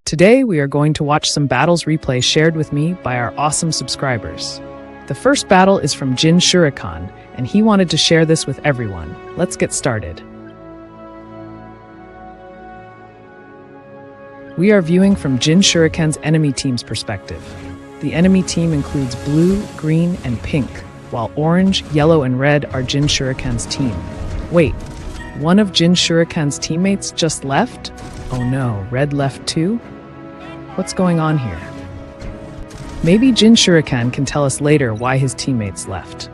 Today, we are going to watch some battles replay shared with me by our awesome subscribers. The first battle is from Jin Shurikan, and he wanted to share this with everyone. Let's get started. We are viewing from Jin Shurikan's enemy team's perspective. The enemy team includes blue, green, and pink, while orange, yellow, and red are Jin Shurikan's team. Wait, one of Jin Shurikan's teammates just left? Oh no, red left too? What's going on here? Maybe Jin Shurikan can tell us later why his teammates left.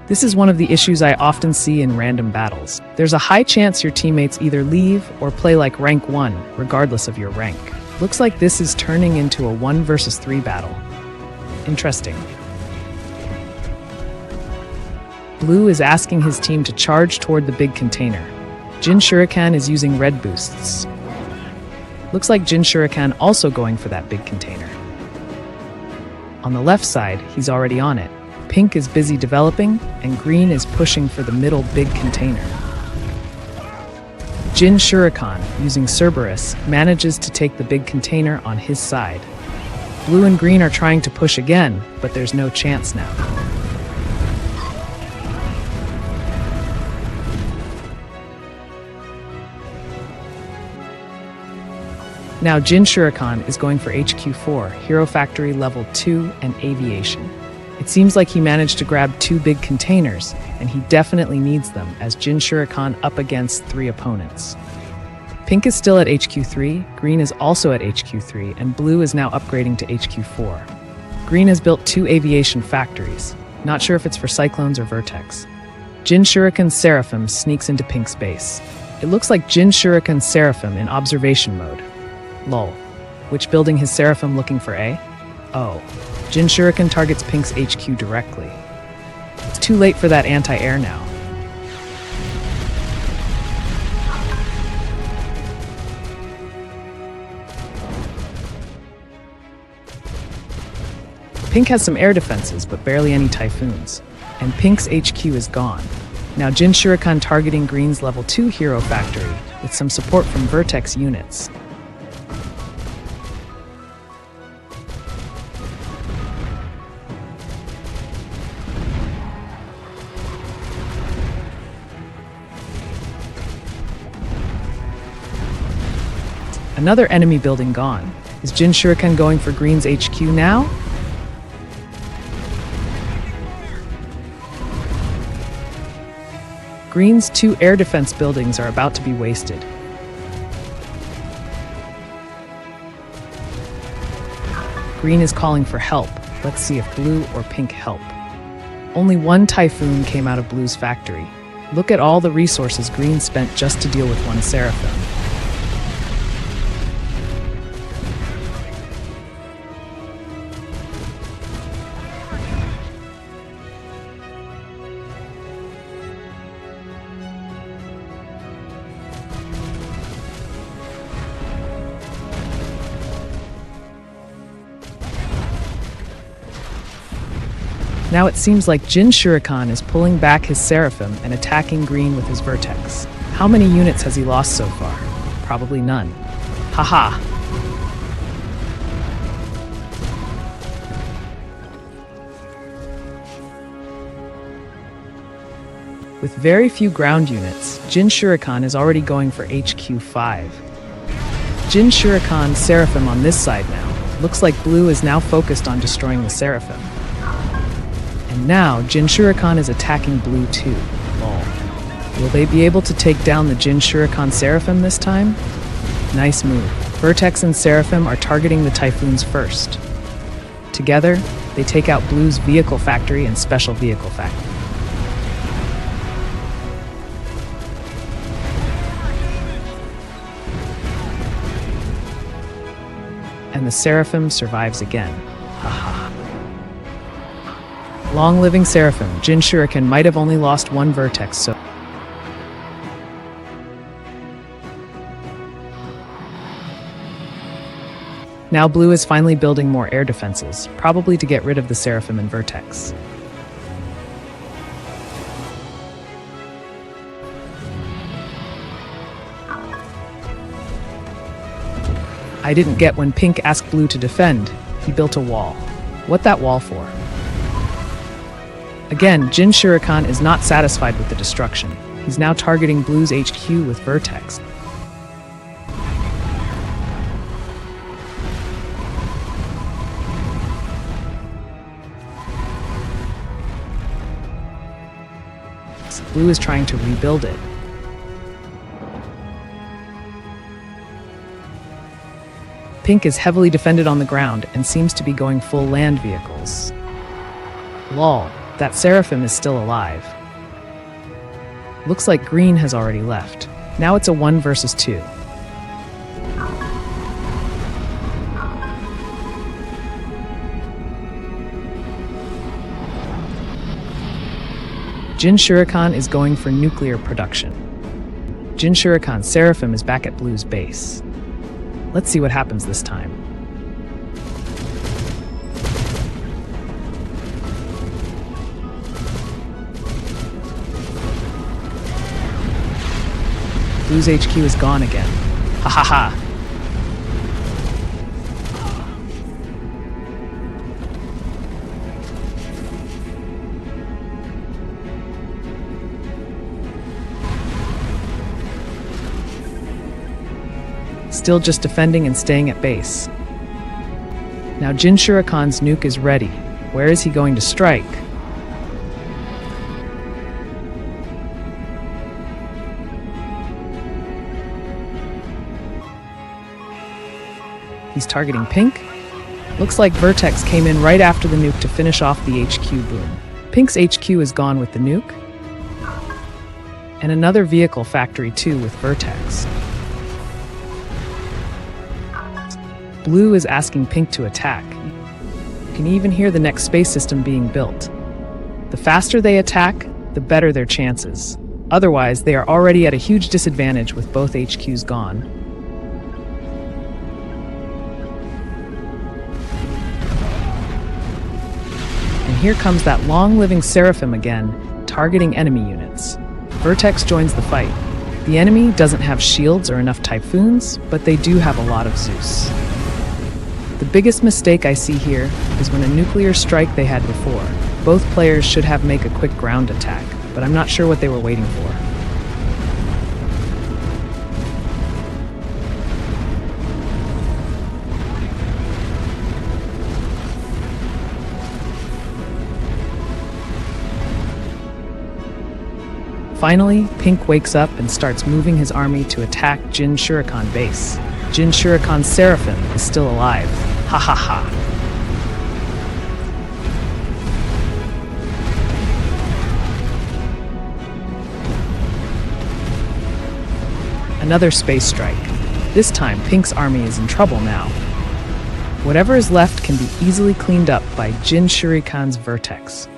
This is one of the issues I often see in random battles. There's a high chance your teammates either leave or play like rank 1, regardless of your rank. Looks like this is turning into a 1 versus 3 battle. Interesting. Blue is asking his team to charge toward the big container. Jin Shurikan is using red boosts. Looks like Jin Shurikan also going for that big container. On the left side, he's already on it. Pink is busy developing, and green is pushing for the middle big container. Jin Shurikan, using Cerberus, manages to take the big container on his side. Blue and green are trying to push again, but there's no chance now. Now Jin Shurikan is going for HQ4, Hero Factory Level 2, and Aviation. It seems like he managed to grab 2 big containers, and he definitely needs them as Jin Shurikan up against 3 opponents. Pink is still at HQ3, green is also at HQ3, and blue is now upgrading to HQ4. Green has built 2 aviation factories. Not sure if it's for Cyclones or Vertex. Jin Shurikan's Seraphim sneaks into Pink's base. It looks like Jin Shurikan's Seraphim in observation mode. Lol. Which building his Seraphim looking for A? Oh. Jin Shurikan targets Pink's HQ directly. It's too late for that anti-air now. Pink has some air defenses, but barely any typhoons. And Pink's HQ is gone. Now Jin Shurikan targeting Green's level 2 Hero Factory, with some support from Vertex units. Another enemy building gone. Is Jin Shurikan going for Green's HQ now? Green's 2 air defense buildings are about to be wasted. Green is calling for help. Let's see if blue or pink help. Only 1 typhoon came out of blue's factory. Look at all the resources green spent just to deal with 1 Seraphim. Now it seems like Jin Shurikan is pulling back his Seraphim and attacking green with his Vertex. How many units has he lost so far? Probably none. Haha. With very few ground units, Jin Shurikan is already going for HQ5. Jin Shurikan Seraphim on this side now. Looks like blue is now focused on destroying the Seraphim. And now, Jin Shurikan is attacking blue too. Lol. Will they be able to take down the Jin Shurikan Seraphim this time? Nice move. Vertex and Seraphim are targeting the Typhoons first. Together, they take out blue's Vehicle Factory and Special Vehicle Factory. And the Seraphim survives again. Haha. Long living Seraphim, Jin Shurikan might have only lost 1 Vertex, so... Now blue is finally building more air defenses, probably to get rid of the Seraphim and Vertex. I didn't get when Pink asked Blue to defend. He built a wall. What that wall for? Again, Jin Shuriken is not satisfied with the destruction. He's now targeting Blue's HQ with Vertex. Blue is trying to rebuild it. Pink is heavily defended on the ground and seems to be going full land vehicles. Lol, that Seraphim is still alive. Looks like Green has already left. Now it's a 1 versus 2. Jin Shuriken is going for nuclear production. Jin Shuriken's Seraphim is back at Blue's base. Let's see what happens this time. Blue's HQ is gone again. Ha ha ha. Still just defending and staying at base. Now Jin Shuriken's nuke is ready. Where is he going to strike? He's targeting Pink. Looks like Vertex came in right after the nuke to finish off the HQ boom. Pink's HQ is gone with the nuke. And another vehicle factory too with Vertex. Blue is asking Pink to attack. You can even hear the next space system being built. The faster they attack, the better their chances. Otherwise, they are already at a huge disadvantage with both HQs gone. And here comes that long-living Seraphim again, targeting enemy units. Vertex joins the fight. The enemy doesn't have shields or enough Typhoons, but they do have a lot of Zeus. The biggest mistake I see here is when a nuclear strike they had before. Both players should have make a quick ground attack, but I'm not sure what they were waiting for. Finally, Pink wakes up and starts moving his army to attack Jin Shuriken base. Jin Shuriken's Seraphim is still alive. Ha ha ha. Another space strike. This time, Pink's army is in trouble now. Whatever is left can be easily cleaned up by Jin Shuriken's Vertex.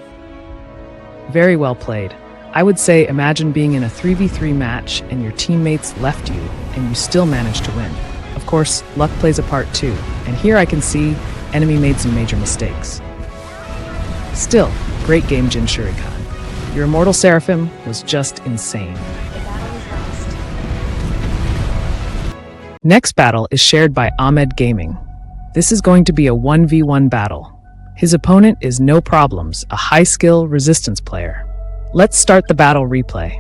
Very well played. I would say imagine being in a 3v3 match and your teammates left you and you still managed to win. Of course, luck plays a part too, and here I can see enemy made some major mistakes. Still, great game, Jin Shuriken. Your immortal Seraphim was just insane. Next battle is shared by Ahmed Gaming. This is going to be a 1v1 battle. His opponent is No Problems, a high-skill resistance player. Let's start the battle replay.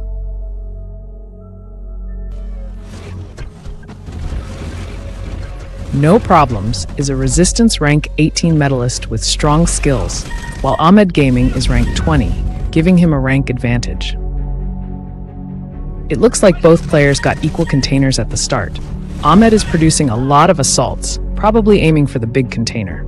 No Problems is a resistance rank 18 medalist with strong skills, while Ahmed Gaming is rank 20, giving him a rank advantage. It looks like both players got equal containers at the start. Ahmed is producing a lot of assaults, probably aiming for the big container.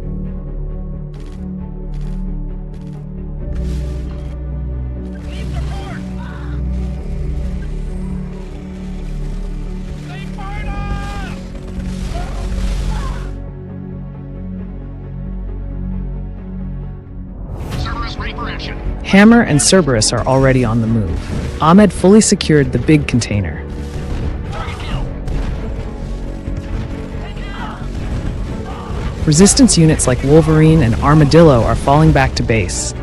Hammer and Cerberus are already on the move. Ahmed fully secured the big container. Resistance units like Wolverine and Armadillo are falling back to base.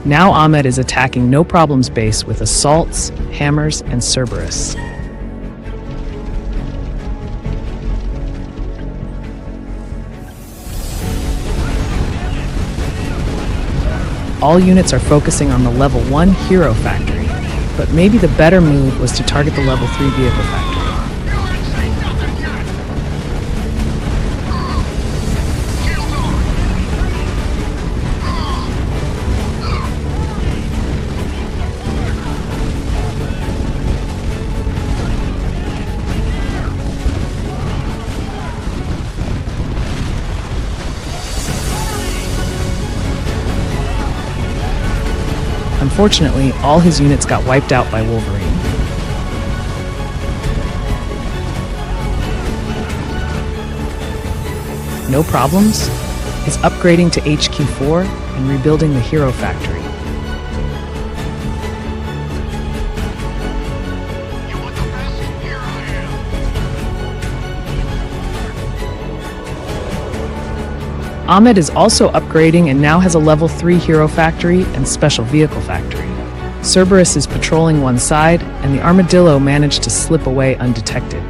Now Ahmed is attacking No Problem's base with assaults, hammers, and Cerberus. All units are focusing on the level 1 hero factory, but maybe the better move was to target the level 3 vehicle factory. Unfortunately, all his units got wiped out by Wolverine. No problems? Is upgrading to HQ4 and rebuilding the hero factory. Ahmed is also upgrading and now has a level 3 hero factory and special vehicle factory. Cerberus is patrolling one side, and the armadillo managed to slip away undetected.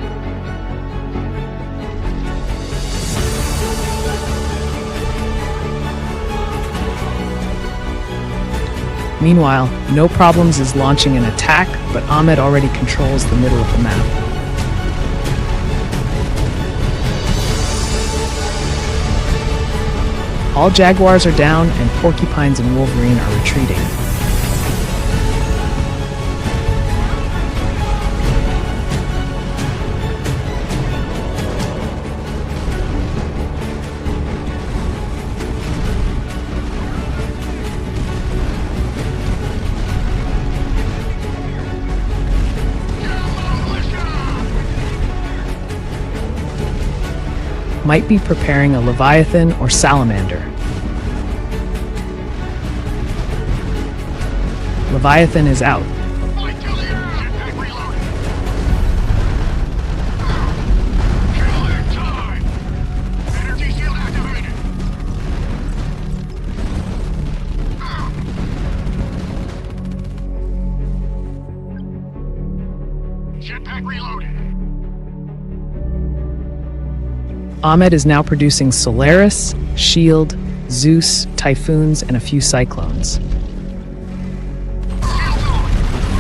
Meanwhile, No Problems is launching an attack, but Ahmed already controls the middle of the map. All Jaguars are down, and Porcupines and Wolverine are retreating. Might be preparing a Leviathan or Salamander. Leviathan is out. Jetpack reloaded. Ahmed is now producing Solaris, Shield, Zeus, Typhoons, and a few Cyclones.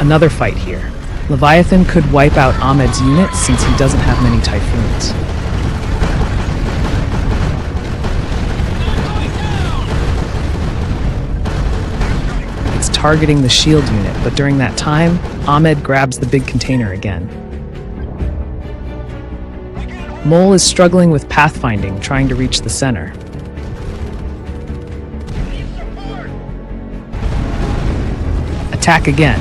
Another fight here. Leviathan could wipe out Ahmed's units since he doesn't have many Typhoons. It's targeting the Shield unit, but during that time, Ahmed grabs the big container again. Mole is struggling with pathfinding, trying to reach the center. Attack again.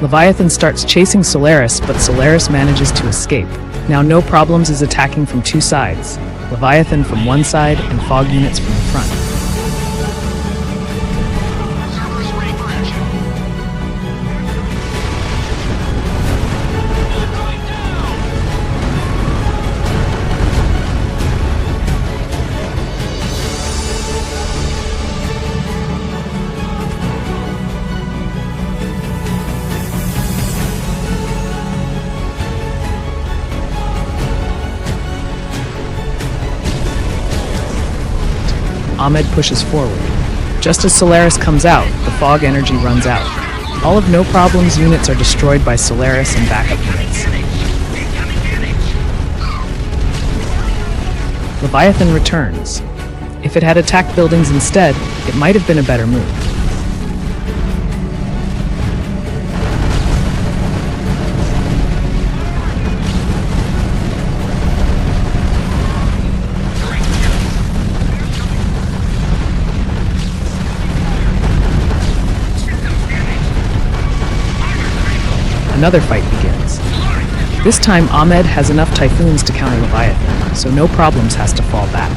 Leviathan starts chasing Solaris, but Solaris manages to escape. Now No Problems is attacking from two sides, Leviathan from one side and Fog units from the front. Cerberus ready for action. Ahmed pushes forward. Just as Solaris comes out, the fog energy runs out. All of No Problem's units are destroyed by Solaris and backup units. Leviathan returns. If it had attacked buildings instead, it might have been a better move. Another fight begins. This time Ahmed has enough typhoons to counter Leviathan, so no problems has to fall back.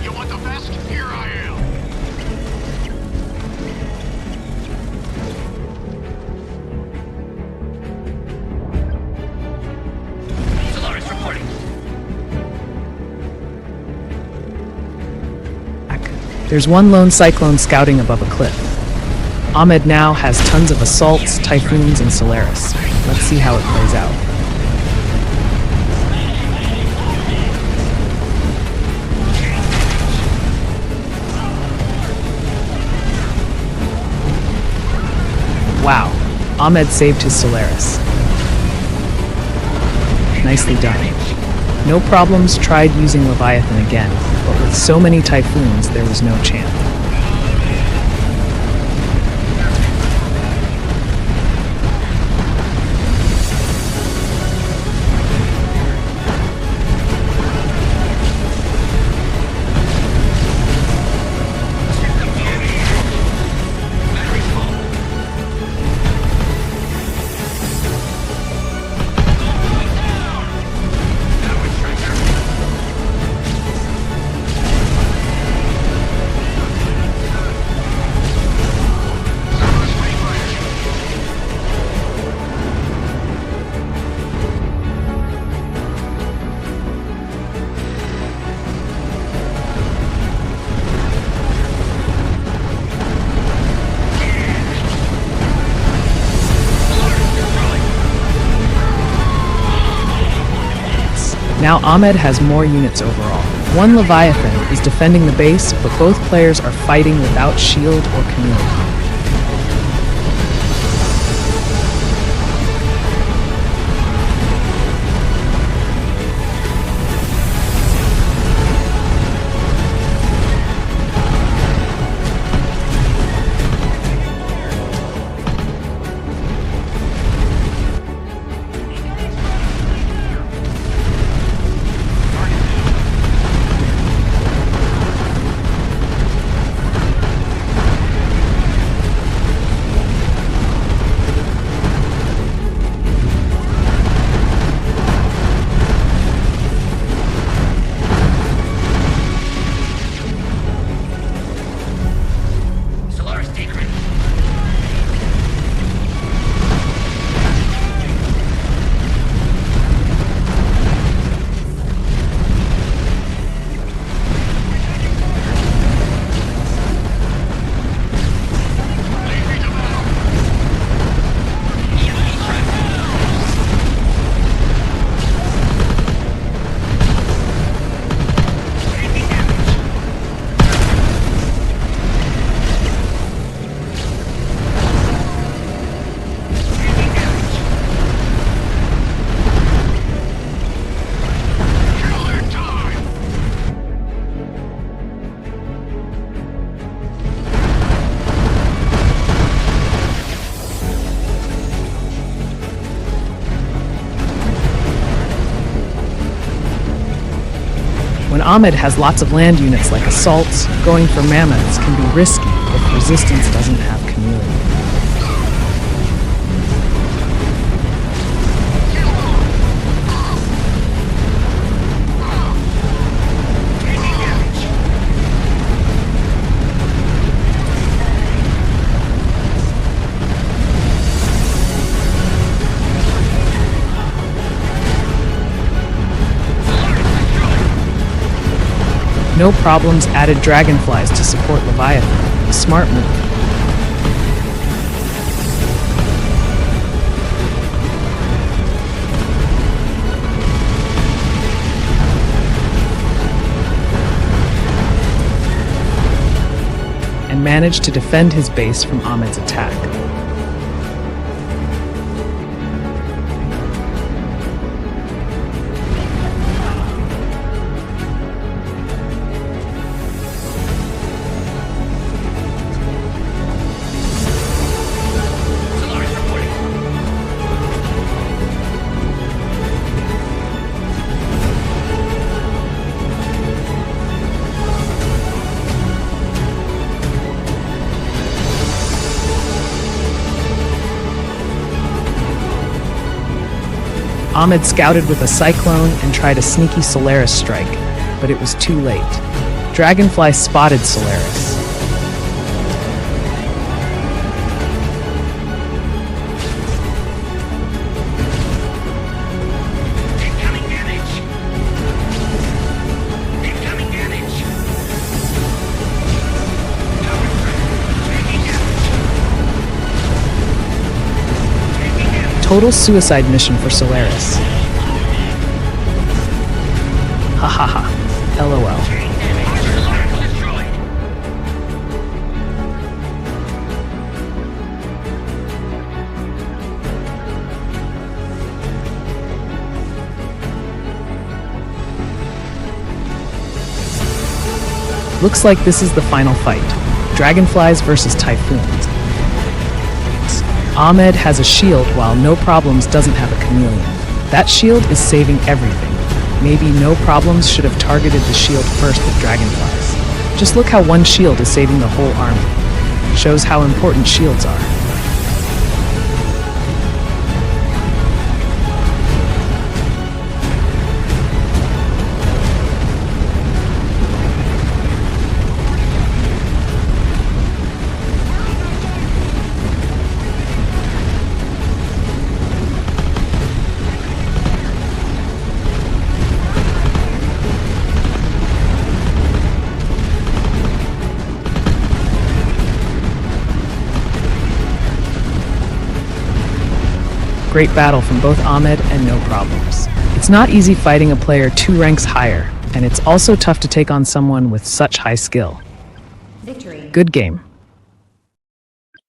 You want the best? Here I am. Solaris reporting. There's one lone cyclone scouting above a cliff. Ahmed now has tons of assaults, typhoons, and Solaris. Let's see how it plays out. Wow, Ahmed saved his Solaris. Nicely done. No problems, tried using Leviathan again, but with so many typhoons, there was no chance. Now Ahmed has more units overall. One Leviathan is defending the base, but both players are fighting without shield or chameleon. When Ahmed has lots of land units like assaults, going for mammoths can be risky if resistance doesn't have chameleon. No problems added dragonflies to support Leviathan. A smart move. and managed to defend his base from Ahmed's attack. Solaris reporting. Ahmed scouted with a cyclone and tried a sneaky Solaris strike, but it was too late. Dragonfly spotted Solaris. Incoming damage. Incoming damage. Tower threat. Taking damage. Taking damage. Total suicide mission for Solaris. Ha ha ha. LOL. Solaris destroyed. Looks like this is the final fight. Dragonflies versus Typhoons. Ahmed has a shield while No Problems doesn't have a chameleon. That shield is saving everything. Maybe No Problems should have targeted the shield first with Dragonflies. Just look how one shield is saving the whole army. Shows how important shields are. Great battle from both Ahmed and No Problems. It's not easy fighting a player 2 ranks higher, and it's also tough to take on someone with such high skill. Victory. Good game.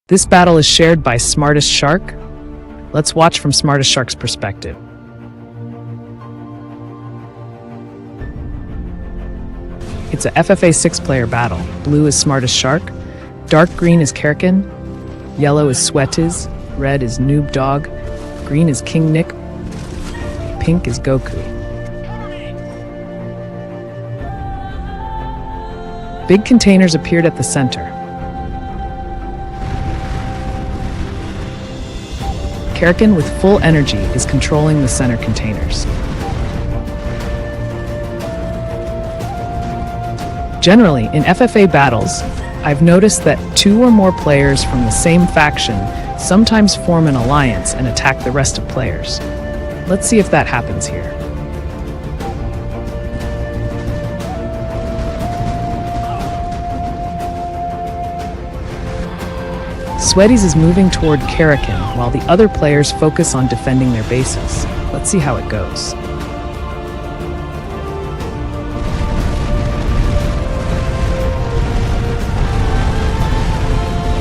This battle is shared by Smartest Shark. Let's watch from Smartest Shark's perspective. It's a FFA 6-player battle. Blue is Smartest Shark, dark green is Kerrigan, yellow is Sweatiz, red is Noob Dog, green is King Nick, pink is Goku. Big containers appeared at the center. Kerrigan with full energy is controlling the center containers. Generally, in FFA battles, I've noticed that 2 or more players from the same faction sometimes form an alliance and attack the rest of players. Let's see if that happens here. Sweatiz is moving toward Kerrigan while the other players focus on defending their bases. Let's see how it goes.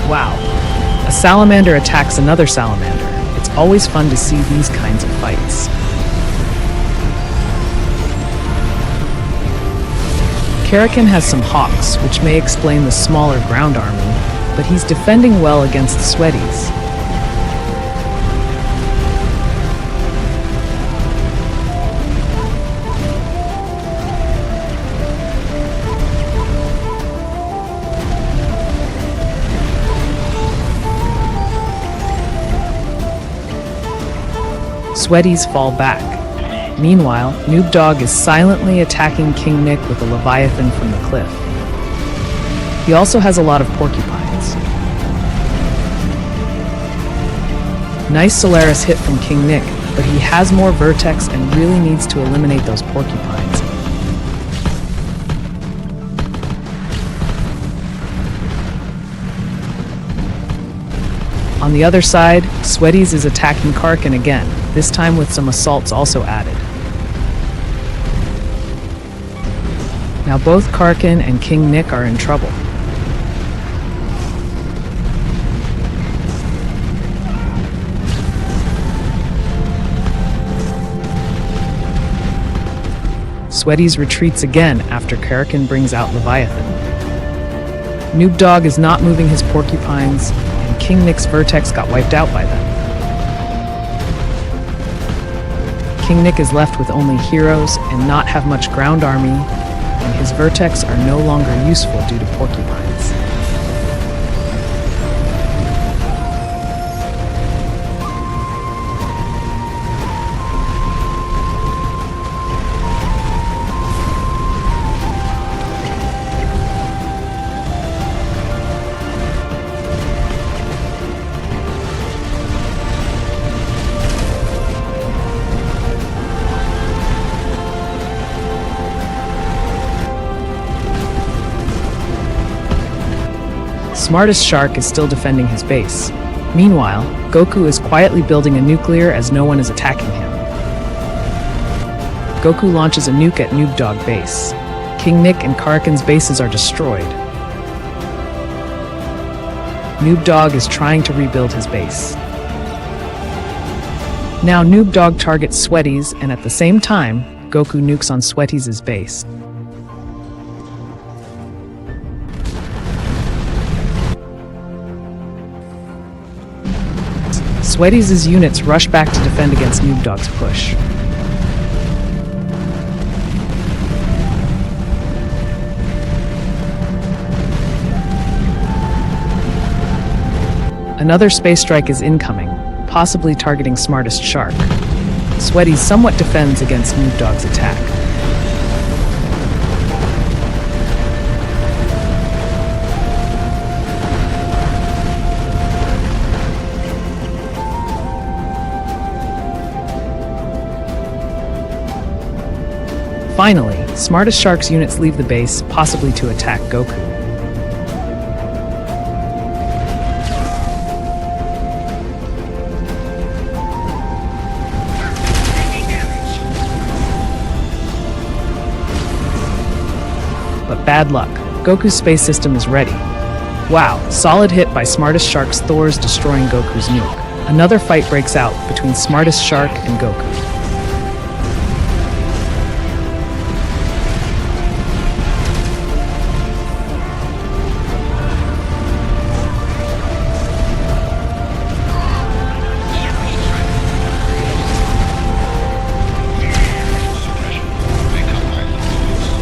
Wow. A salamander attacks another salamander. It's always fun to see these kinds of fights. Kerrigan has some hawks, which may explain the smaller ground army, but he's defending well against Sweatiz. Sweatiz fall back. Meanwhile, Noob Dog is silently attacking King Nick with a Leviathan from the cliff. He also has a lot of porcupines. Nice Solaris hit from King Nick, but he has more vertex and really needs to eliminate those porcupines. On the other side, Sweatiz is attacking Kerrigan again, this time with some assaults also added. Now both Kerrigan and King Nick are in trouble. Sweaties retreats again after Karakin brings out Leviathan. Noob Dog is not moving his porcupines, and King Nick's Vertex got wiped out by them. King Nick is left with only heroes and not have much ground army, and his Vertex are no longer useful due to porcupines. Smartest Shark is still defending his base. Meanwhile, Goku is quietly building a nuclear as no one is attacking him. Goku launches a nuke at Noob Dog base. King Nick and Karakin's bases are destroyed. Noob Dog is trying to rebuild his base. Now Noob Dog targets Sweaties, and at the same time, Goku nukes on Sweaties' base. Sweaties' units rush back to defend against Noob Dog's push. Another space strike is incoming, possibly targeting Smartest Shark. Sweaties somewhat defends against Noob Dog's attack. Finally, Smartest Shark's units leave the base, possibly to attack Goku. But bad luck. Goku's space system is ready. Wow, solid hit by Smartest Shark's Thors destroying Goku's nuke. Another fight breaks out between Smartest Shark and Goku.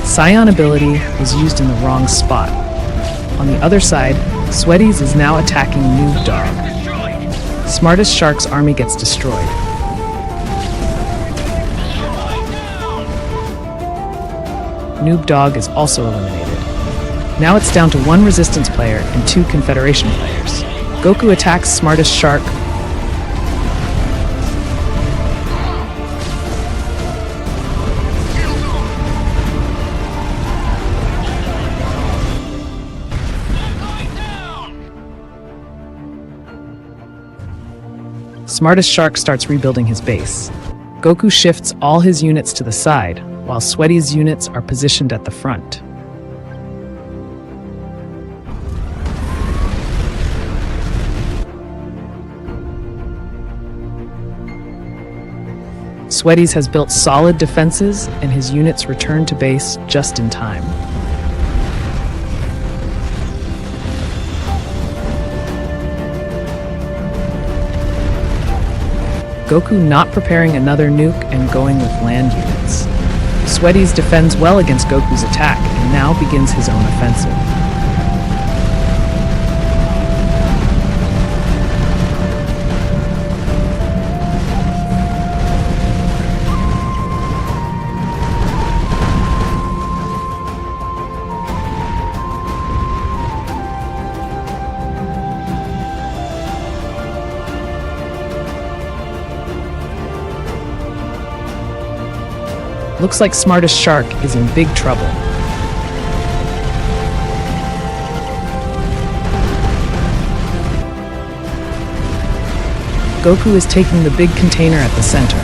Scion ability was used in the wrong spot. On the other side, Sweaties is now attacking Noob Dog. Smartest Shark's army gets destroyed. Noob Dog is also eliminated. Now it's down to one Resistance player and two Confederation players. Goku attacks Smartest Shark. Smartest Shark starts rebuilding his base. Goku shifts all his units to the side, while Sweaties' units are positioned at the front. Sweaties has built solid defenses, and his units return to base just in time. Goku not preparing another nuke and going with land units. Sweaties defends well against Goku's attack and now begins his own offensive. Looks like Smartest Shark is in big trouble. Goku is taking the big container at the center.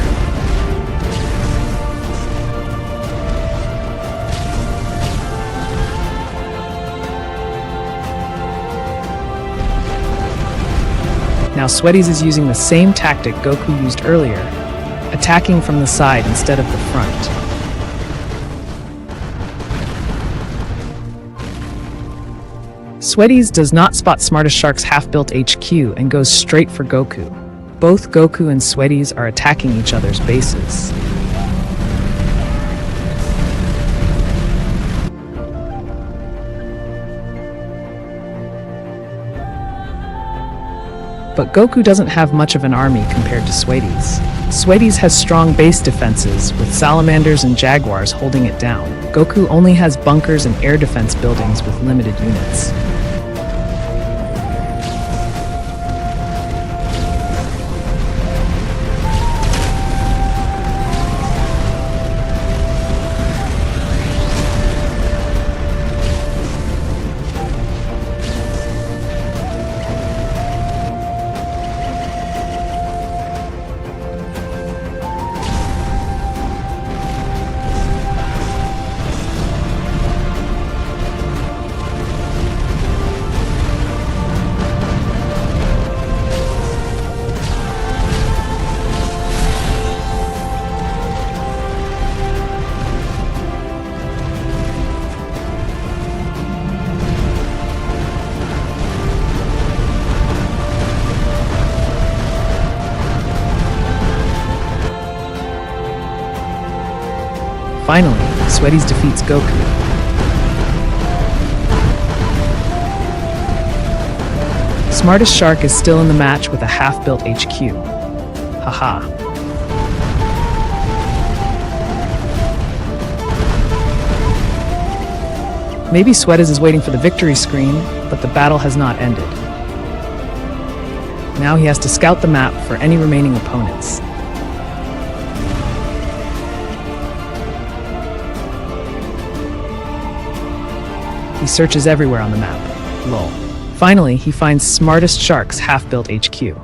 Now Sweaties is using the same tactic Goku used earlier, attacking from the side instead of the front. Sweaties does not spot Smartest Shark's half-built HQ and goes straight for Goku. Both Goku and Sweaties are attacking each other's bases. But Goku doesn't have much of an army compared to Sweaties. Sweaties has strong base defenses, with salamanders and jaguars holding it down. Goku only has bunkers and air defense buildings with limited units. Finally, Sweaties defeats Goku. Smartest Shark is still in the match with a half-built HQ. Haha. Maybe Sweaties is waiting for the victory screen, but the battle has not ended. Now he has to scout the map for any remaining opponents. He searches everywhere on the map. Lol. Finally, he finds Smartest Shark's half-built HQ.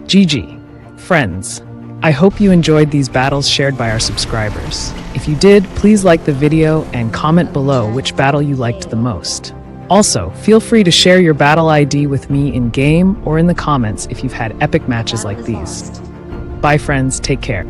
GG. Friends, I hope you enjoyed these battles shared by our subscribers. If you did, please like the video and comment below which battle you liked the most. Also, feel free to share your battle ID with me in-game or in the comments if you've had epic matches like these. Bye friends, take care.